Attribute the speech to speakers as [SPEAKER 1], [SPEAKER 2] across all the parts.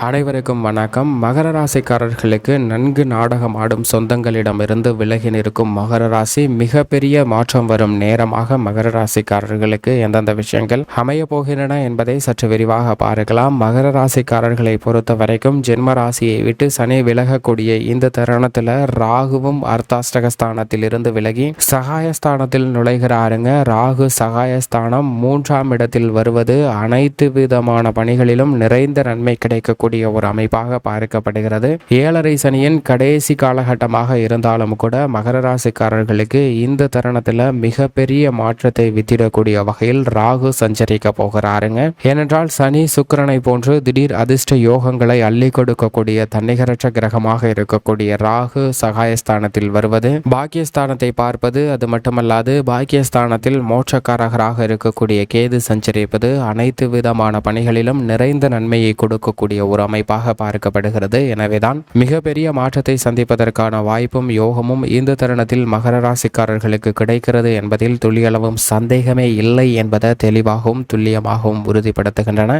[SPEAKER 1] அனைவருக்கும் வணக்கம். மகர ராசிக்காரர்களுக்கு நன்கு நாடகம் ஆடும் சொந்தங்களிடமிருந்து விலகி நிற்கும் மகர ராசி மிகப்பெரிய மாற்றம் வரும் நேரமாக மகர ராசிக்காரர்களுக்கு எந்தெந்த விஷயங்கள் அமைய போகின்றன என்பதை சற்று விரிவாக பார்க்கலாம். மகர ராசிக்காரர்களை பொறுத்த வரைக்கும் ஜென்ம ராசியை விட்டு சனி விலகக்கூடிய இந்த தருணத்தில் ராகுவும் அர்த்தாஷ்டகஸ்தானத்தில் இருந்து விலகி சகாயஸ்தானத்தில் நுழைகிறாருங்க. ராகு சகாயஸ்தானம் 3ஆம் இடத்தில் வருவது அனைத்து விதமான பணிகளிலும் நிறைந்த நன்மை கிடைக்கக்கூடிய ஒரு அமைப்பாக பார்க்கப்படுகிறது. 7.5 சனியின் கடைசி காலகட்டமாக இருந்தாலும் கூட மகர ராசிக்காரர்களுக்கு இந்த தருணத்தில் மிகப்பெரிய மாற்றத்தை வித்திடக்கூடிய வகையில் ராகு சஞ்சரிக்க போகிறாருங்க. ஏனென்றால் சனி சுக்கிரனை போன்று திடீர் அதிர்ஷ்ட யோகங்களை அள்ளி கொடுக்கக்கூடிய தன்னிகரற்ற கிரகமாக இருக்கக்கூடிய ராகு சகாயஸ்தானத்தில் வருவது, பாக்கியஸ்தானத்தை பார்ப்பது, அது மட்டுமல்லாது பாக்கியஸ்தானத்தில் மோட்சக்காரகராக இருக்கக்கூடிய கேது சஞ்சரிப்பது அனைத்து விதமான பணிகளிலும் நிறைந்த நன்மையை கொடுக்கக்கூடிய ஒரு அமைப்பாக பார்க்கப்படுகிறது. எனவேதான் மிகப்பெரிய மாற்றத்தை சந்திப்பதற்கான வாய்ப்பும் யோகமும் இந்த தருணத்தில் மகர ராசிக்காரர்களுக்கு கிடைக்கிறது என்பதில் துளியளவும் சந்தேகமே இல்லை என்பதை தெளிவாகவும் துல்லியமாகவும் உறுதிப்படுத்துகின்றன.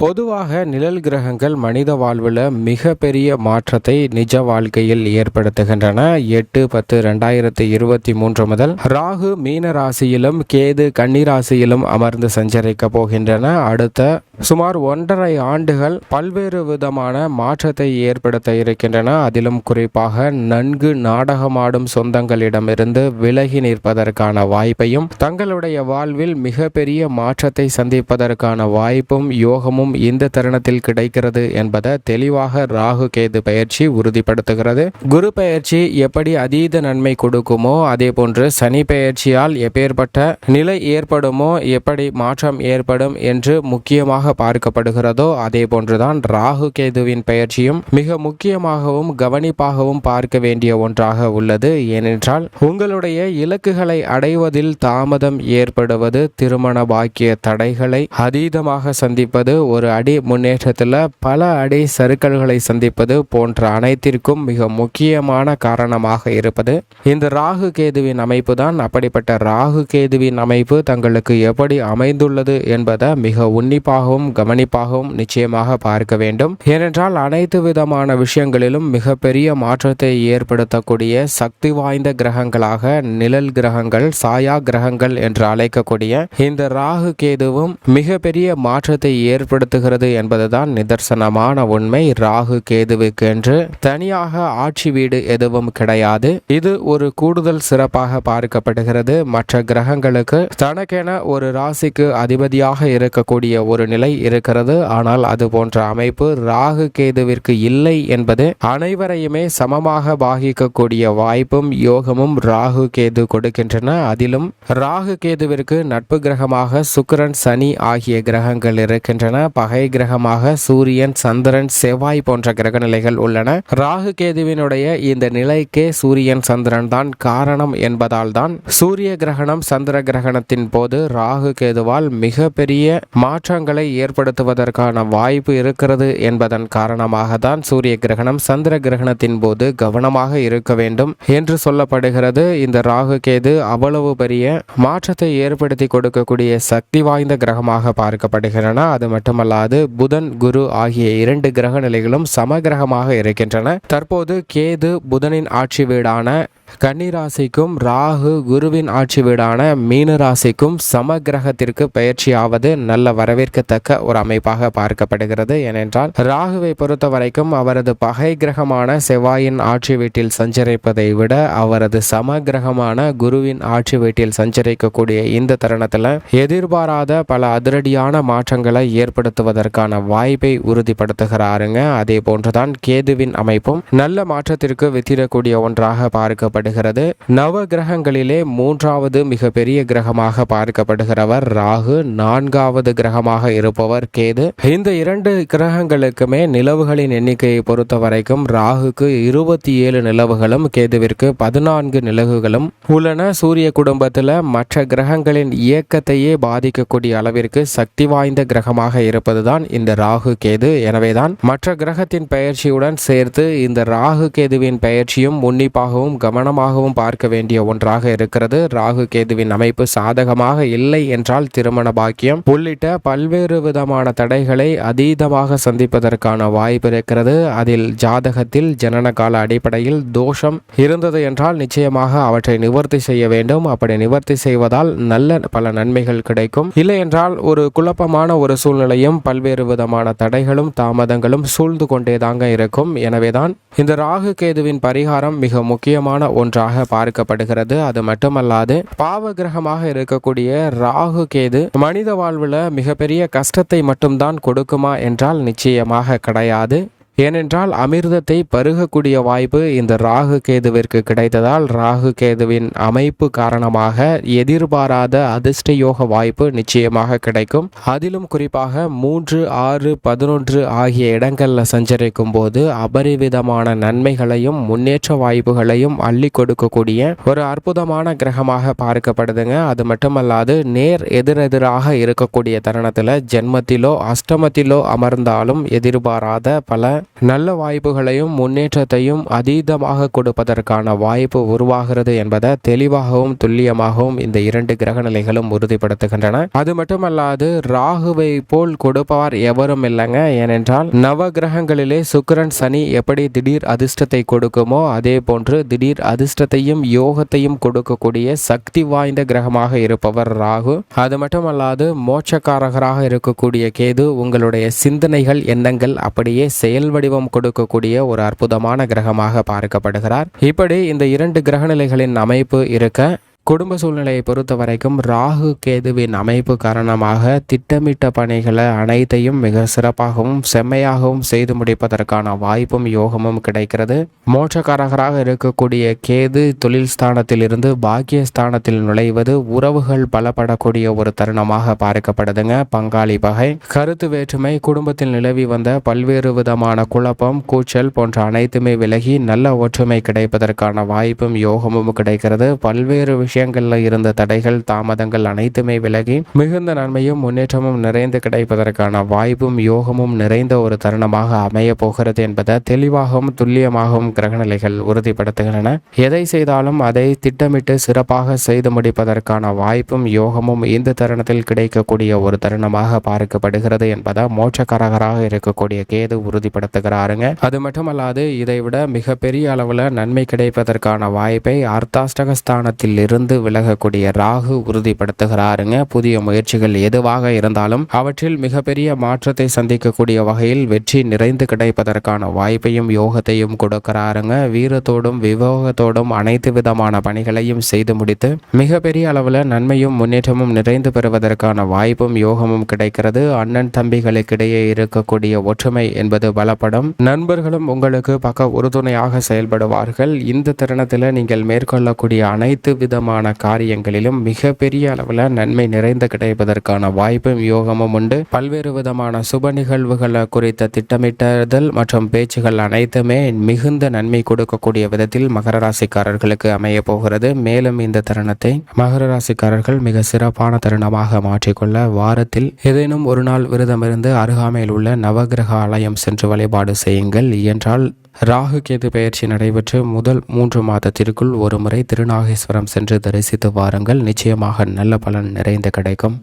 [SPEAKER 1] பொதுவாக நிழல் கிரகங்கள் மனித வாழ்வில் மிகப்பெரிய மாற்றத்தை நிஜ வாழ்க்கையில் ஏற்படுத்துகின்றன. 8-10-2023 முதல் ராகு மீன ராசியிலும் கேது கன்னி ராசியிலும் அமர்ந்து சஞ்சரிக்க போகின்றன. அடுத்த சுமார் 1.5 ஆண்டுகள் பல்வேறு விதமான மாற்றத்தை ஏற்படுத்த இருக்கின்றன. அதிலும் குறிப்பாக நன்கு நாடகமாடும் சொந்தங்களிடமிருந்து விலகி நிற்பதற்கான வாய்ப்பையும் தங்களுடைய வாழ்வில் மிகப்பெரிய மாற்றத்தை சந்திப்பதற்கான வாய்ப்பும் யோகமும் இந்த தருணத்தில் கிடைக்கிறது என்பதை தெளிவாக ராகு கேது பயிற்சி உறுதிப்படுத்துகிறது. குரு பயிற்சி எப்படி அதீத நன்மை கொடுக்குமோ அதே போன்று சனி பயிற்சியால் எப்பேற்பட்ட நிலை ஏற்படுமோ, எப்படி மாற்றம் ஏற்படும் என்று முக்கியமாக பார்க்கப்படுகிறதோ அதே போன்றுதான் ராகு கேதுவின் பயிற்சியும் மிக முக்கியமாகவும் கவனிப்பாகவும் பார்க்க வேண்டிய ஒன்றாக உள்ளது. ஏனென்றால் உங்களுடைய இலக்குகளை அடைவதில் தாமதம் ஏற்படுவது, திருமண பாக்கிய தடைகளை அதீதமாக சந்திப்பது, ஒரு அடி முன்னேற்றத்தில் பல அடி சறுக்கல்களை சந்திப்பது போன்ற அனைத்திற்கும் மிக முக்கியமான காரணமாக இருப்பது இந்த ராகு கேதுவின் அமைப்பு தான். அப்படிப்பட்ட ராகு கேதுவின் அமைப்பு தங்களுக்கு எப்படி அமைந்துள்ளது என்பதை மிக உன்னிப்பாகவும் கவனிப்பாகவும் நிச்சயமாக பார்க்க வேண்டும். ஏனென்றால் அனைத்து விதமான விஷயங்களிலும் மிகப்பெரிய மாற்றத்தை ஏற்படுத்தக்கூடிய சக்தி வாய்ந்த கிரகங்களாக நிழல் கிரகங்கள், சாயா கிரகங்கள் என்று அழைக்கக்கூடிய இந்த ராகு கேதுவும் மிகப்பெரிய மாற்றத்தை ஏற்படுத்துகிறது என்பதுதான் நிதர்சனமான உண்மை. ராகு கேதுவுக்கு என்று தனியாக ஆட்சி வீடு எதுவும் கிடையாது. இது ஒரு கூடுதல் சிறப்பாக பார்க்கப்படுகிறது. மற்ற கிரகங்களுக்கு தனக்கென ஒரு ராசிக்கு அதிபதியாக இருக்கக்கூடிய ஒரு நிலை இருக்கிறது. ஆனால் அது போன்ற அமைப்பு ராகு கேதுவிற்கு இல்லை என்பது அனைவரையுமே சமமாக பாகிக்கக்கூடிய வாய்ப்பும் யோகமும் ராகு கேது கொடுக்கின்றன. அதிலும் ராகு கேதுவிற்கு நட்பு கிரகமாக சுக்கிரன், சனி ஆகிய கிரகங்கள் இருக்கின்றன. பகை கிரகமாக சூரியன், சந்திரன், செவ்வாய் போன்ற கிரக நிலைகள் உள்ளன. ராகு கேதுவினுடைய இந்த நிலைக்கே சூரியன், சந்திரன் தான் காரணம் என்பதால் தான் சூரிய கிரகணம், சந்திர கிரகணத்தின் போது ராகு கேதுவால் மிகப்பெரிய மாற்றங்களை ஏற்படுத்துவதற்கான வாய்ப்பு இருக்கிறது என்பதன் காரணமாக தான் சூரிய கிரகணம், சந்திர கிரகணத்தின் போது கவனமாக இருக்க வேண்டும் என்று சொல்லப்படுகிறது. இந்த ராகு கேது அவ்வளவு பெரிய மாற்றத்தை ஏற்படுத்தி கொடுக்கக்கூடிய சக்தி வாய்ந்த கிரகமாக பார்க்கப்படுகின்றன. அது மட்டுமல்லாது புதன், குரு ஆகிய 2 கிரக நிலைகளும் சமகிரகமாக இருக்கின்றன. தற்போது கேது புதனின் ஆட்சி வீடான கன்னி ராசிக்கும் ராகு குருவின் ஆட்சி வீடான மீன ராசிக்கும் சமகிரகத்திற்கு பயிற்சியாவது நல்ல வரவேற்கத்தக்க ஒரு அமைப்பாக பார்க்கப்படுகிறது. ஏனென்றால் ராகுவை பொறுத்த வரைக்கும் அவரது பகை கிரகமான செவ்வாயின் ஆட்சி வீட்டில் சஞ்சரிப்பதை விட அவரது சமகிரகமான குருவின் ஆட்சி வீட்டில் சஞ்சரிக்கக்கூடிய இந்த தருணத்தில் எதிர்பாராத பல அதிரடியான மாற்றங்களை ஏற்படுத்துவதற்கான வாய்ப்பை உறுதிப்படுத்துகிறாருங்க. அதே போன்றுதான் கேதுவின் அமைப்பும் நல்ல மாற்றத்திற்கு வித்திடக்கூடிய ஒன்றாக பார்க்கப்படுகிறது. நவ கிரகங்களிலே 3வது மிகப்பெரிய கிரகமாக பார்க்கப்படுகிறவர் ராகு, 4வது கிரகமாக இருப்பவர் கேது. இந்த 2 கிரகங்களுக்குமே நிலவுகளின் எண்ணிக்கையை பொறுத்த வரைக்கும் ராகுக்கு 27 நிலவுகளும் கேதுவிற்கு 14 நிலவுகளும் உள்ளன. சூரிய குடும்பத்தில் மற்ற கிரகங்களின் இயக்கத்தையே பாதிக்கக்கூடிய அளவிற்கு சக்தி வாய்ந்த கிரகமாக இருப்பதுதான் இந்த ராகு கேது. எனவேதான் மற்ற கிரகத்தின் பெயர்ச்சியுடன் சேர்த்து இந்த ராகு கேதுவின் பெயர்ச்சியும் உன்னிப்பாகவும் கவனம் கவனமாகவும் பார்க்க வேண்டிய ஒன்றாக இருக்கிறது. ராகு கேதுவின் அமைப்பு சாதகமாக இல்லை என்றால் திருமண பாக்கியம் உள்ளிட்ட பல்வேறு விதமான தடைகளை அதீதமாக சந்திப்பதற்கான வாய்ப்பு இருக்கிறது. அதில் ஜாதகத்தில் ஜனன கால அடிப்படையில் தோஷம் இருந்தது என்றால் நிச்சயமாக அவற்றை நிவர்த்தி செய்ய வேண்டும். அப்படி நிவர்த்தி செய்வதால் நல்ல பல நன்மைகள் கிடைக்கும். இல்லை என்றால் ஒரு குழப்பமான ஒரு சூழ்நிலையும் பல்வேறு விதமான தடைகளும் தாமதங்களும் சூழ்ந்து கொண்டேதாங்க இருக்கும். எனவேதான் இந்த ராகு கேதுவின் பரிகாரம் மிக முக்கியமான ஒன்றாக பார்க்கப்படுகிறது. அது மட்டுமல்லாது பாவ கிரகமாக இருக்கக்கூடிய ராகு கேது மனித வாழ்வில் மிகப்பெரிய கஷ்டத்தை மட்டும்தான் கொடுக்குமா என்றால் நிச்சயமாக கிடையாது. ஏனென்றால் அமிர்தத்தை பருகக்கூடிய வாய்ப்பு இந்த ராகு கேதுவிற்கு கிடைத்ததால் ராகு கேதுவின் அமைப்பு காரணமாக எதிர்பாராத அதிர்ஷ்ட யோக வாய்ப்பு நிச்சயமாக கிடைக்கும். அதிலும் குறிப்பாக 3, 6, 11 ஆகிய இடங்களில் சஞ்சரிக்கும் போது அபரிவிதமான நன்மைகளையும் முன்னேற்ற வாய்ப்புகளையும் அள்ளி கொடுக்கக்கூடிய ஒரு அற்புதமான கிரகமாக பார்க்கப்படுதுங்க. அது மட்டுமல்லாது நேர் எதிரெதிராக இருக்கக்கூடிய தருணத்தில் ஜென்மத்திலோ அஷ்டமத்திலோ அமர்ந்தாலும் எதிர்பாராத பல நல்ல வாய்ப்புகளையும் முன்னேற்றத்தையும் அதீதமாக கொடுப்பதற்கான வாய்ப்பு உருவாகிறது என்பதை தெளிவாகவும் துல்லியமாகவும் இந்த 2 கிரக நிலைகளும் உறுதிப்படுத்துகின்றன. அது மட்டுமல்லாது ராகுவை போல் கொடுப்பவர் எவரும் இல்லைங்க. ஏனென்றால் நவ கிரகங்களிலே சுக்கிரன் சனி எப்படி திடீர் அதிர்ஷ்டத்தை கொடுக்குமோ அதே போன்று திடீர் அதிர்ஷ்டத்தையும் யோகத்தையும் கொடுக்கக்கூடிய சக்தி வாய்ந்த கிரகமாக இருப்பவர் ராகு. அது மட்டுமல்லாது மோட்சக்காரகராக இருக்கக்கூடிய கேது உங்களுடைய சிந்தனைகள் எண்ணங்கள் அப்படியே செயல்பட வடிவம் கொடுக்கக்கூடிய ஒரு அற்புதமான கிரகமாக பார்க்கப்படுகிறார். இப்படி இந்த 2 கிரகநிலைகளின் அமைப்பு இருக்க குடும்ப சூழ்நிலையை பொறுத்த வரைக்கும் ராகு கேதுவின் அமைப்பு காரணமாக திட்டமிட்ட பணிகளை அனைத்தையும் மிக சிறப்பாகவும் செம்மையாகவும் செய்து முடிப்பதற்கான வாய்ப்பும் யோகமும் கிடைக்கிறது. மோட்சக்காரகராக இருக்கக்கூடிய கேது தொழில் ஸ்தானத்தில் இருந்து பாக்கிய ஸ்தானத்தில் நுழைவது உறவுகள் பலப்படக்கூடிய ஒரு தருணமாக பார்க்கப்படுதுங்க. பங்காளி பகை, கருத்து வேற்றுமை, குடும்பத்தில் நிலவி வந்த பல்வேறு விதமான குழப்பம், கூச்சல் போன்ற அனைத்துமே விலகி நல்ல ஒற்றுமை கிடைப்பதற்கான வாய்ப்பும் யோகமும் கிடைக்கிறது. பல்வேறு விஷயங்களில் இருந்த தடைகள் தாமதங்கள் அனைத்துமே விலகி மிகுந்த நன்மையும் முன்னேற்றமும் நிறைந்து கிடைப்பதற்கான வாய்ப்பும் யோகமும் நிறைந்த ஒரு தருணமாக அமைய போகிறது என்பதை தெளிவாகவும் துல்லியமாகவும் கிரகநிலைகள் உறுதிப்படுத்துகின்றன. எதை செய்தாலும் அதை திட்டமிட்டு சிறப்பாக செய்து முடிப்பதற்கான வாய்ப்பும் யோகமும் இந்த தருணத்தில் கிடைக்கக்கூடிய ஒரு தருணமாக பார்க்கப்படுகிறது என்பதை மோட்சக்காரகராக இருக்கக்கூடிய கேது உறுதிப்படுத்துகிறாருங்க. அது மட்டுமல்லாது இதைவிட மிகப்பெரிய அளவில் நன்மை கிடைப்பதற்கான வாய்ப்பை அர்த்தாஷ்டகஸ்தானத்தில் இருந்து விலகக்கூடிய ராகு உறுதிப்படுத்துகிறாருங்க. புதிய முயற்சிகள் எதுவாக இருந்தாலும் அவற்றில் மிகப்பெரிய மாற்றத்தை சந்திக்கக்கூடிய வகையில் வெற்றி நிறைந்து கிடைப்பதற்கான வாய்ப்பையும் யோகத்தையும் கொடுக்கிறாருங்க. வீரத்தோடும் விவேகத்தோடும் அனைத்து விதமான பணிகளையும் செய்து முடித்து மிகப்பெரிய அளவில் நன்மையும் முன்னேற்றமும் நிறைந்து பெறுவதற்கான வாய்ப்பும் யோகமும் கிடைக்கிறது. அண்ணன் தம்பிகளுக்கிடையே இருக்கக்கூடிய ஒற்றுமை என்பது பலப்படும். நண்பர்களும் உங்களுக்கு பக்க உறுதுணையாக செயல்படுவார்கள். இந்த தருணத்தில் நீங்கள் மேற்கொள்ளக்கூடிய அனைத்து விதமான காரியங்களிலும் மிகப்பெரிய அளவில் நன்மை நிறைந்து கிடைப்பதற்கான வாய்ப்பும் யோகமும் உண்டு. பல்வேறு விதமான சுப நிகழ்வுகளை குறித்த திட்டமிட்டல் மற்றும் பேச்சுகள் அனைத்துமே மிகுந்த நன்மை கொடுக்கக்கூடிய விதத்தில் மகர ராசிக்காரர்களுக்கு அமைய போகிறது. மேலும் இந்த தருணத்தை மகர ராசிக்காரர்கள் மிக சிறப்பான தருணமாக மாற்றிக்கொள்ள வாரத்தில் ஏதேனும் ஒரு நாள் விரதமிருந்து அருகாமையில் உள்ள நவகிரக ஆலயம் சென்று வழிபாடு செய்யுங்கள். என்றால் ராகு கேது பெயர்ச்சி நடைபெற்று முதல் 3 மாதத்திற்குள் ஒரு முறை திருநாகேஸ்வரம் சென்று தரிசித்து வாருங்கள். நிச்சயமாக நல்ல பலன் நிறைந்து கிடைக்கும்.